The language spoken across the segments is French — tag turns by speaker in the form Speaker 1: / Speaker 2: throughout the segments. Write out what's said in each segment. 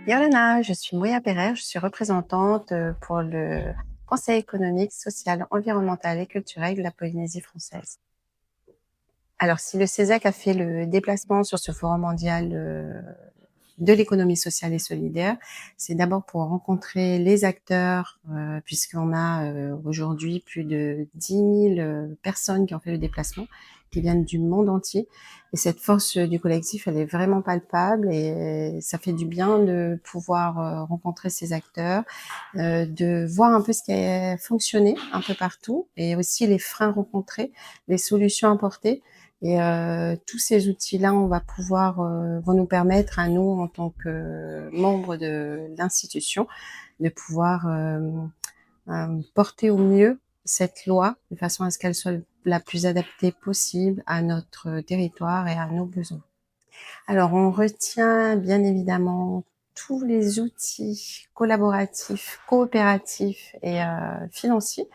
Speaker 1: Yolana, je suis Moya Pereire, je suis représentante pour le Conseil économique, social, environnemental et culturel de la Polynésie française. Alors, si le CESAC a fait le déplacement sur ce forum mondial de l'économie sociale et solidaire, c'est d'abord pour rencontrer les acteurs, puisqu'on a aujourd'hui plus de 10 000 personnes qui ont fait le déplacement, qui viennent du monde entier. Et cette force du collectif, elle est vraiment palpable et ça fait du bien de pouvoir rencontrer ces acteurs, de voir un peu ce qui a fonctionné un peu partout et aussi les freins rencontrés, les solutions apportées. Et tous ces outils-là, on va pouvoir vont nous permettre à nous, en tant que membres de l'institution, de pouvoir porter au mieux cette loi de façon à ce qu'elle soit la plus adaptée possible à notre territoire et à nos besoins. Alors, on retient bien évidemment tous les outils collaboratifs, coopératifs et financiers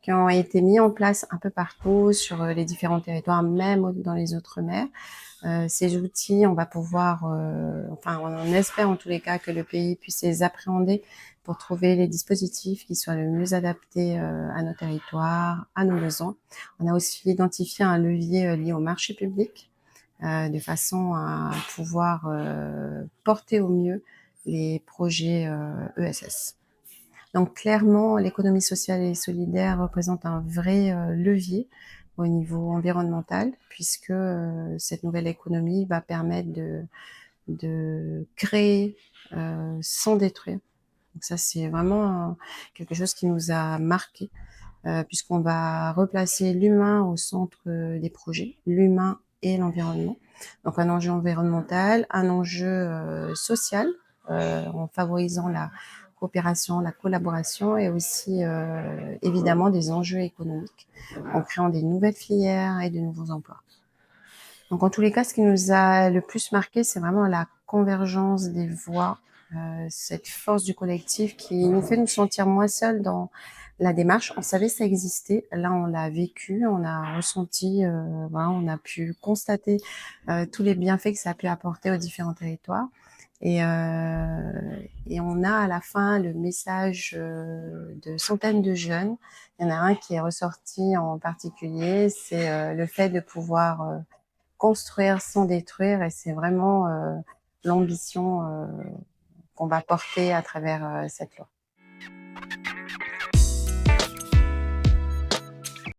Speaker 1: qui ont été mis en place un peu partout sur les différents territoires, même dans les Outre-mer. Ces outils, on va pouvoir, enfin, on espère en tous les cas que le pays puisse les appréhender pour trouver les dispositifs qui soient le mieux adaptés à nos territoires, à nos besoins. On a aussi identifié un levier lié au marché public, de façon à pouvoir porter au mieux les projets ESS. Donc clairement, l'économie sociale et solidaire représente un vrai levier au niveau environnemental, puisque cette nouvelle économie va permettre de créer sans détruire. Donc ça, c'est vraiment quelque chose qui nous a marqué, puisqu'on va replacer l'humain au centre des projets, l'humain et l'environnement. Donc un enjeu environnemental, un enjeu social, en favorisant la coopération, la collaboration et aussi évidemment des enjeux économiques en créant des nouvelles filières et de nouveaux emplois. Donc en tous les cas, ce qui nous a le plus marqué, c'est vraiment la convergence des voix, cette force du collectif qui nous fait nous sentir moins seuls dans la démarche. On savait que ça existait, là on l'a vécu, on a ressenti, voilà, on a pu constater tous les bienfaits que ça a pu apporter aux différents territoires. Et on a à la fin le message de centaines de jeunes. Il y en a un qui est ressorti en particulier, c'est le fait de pouvoir construire sans détruire, et c'est vraiment l'ambition qu'on va porter à travers cette loi.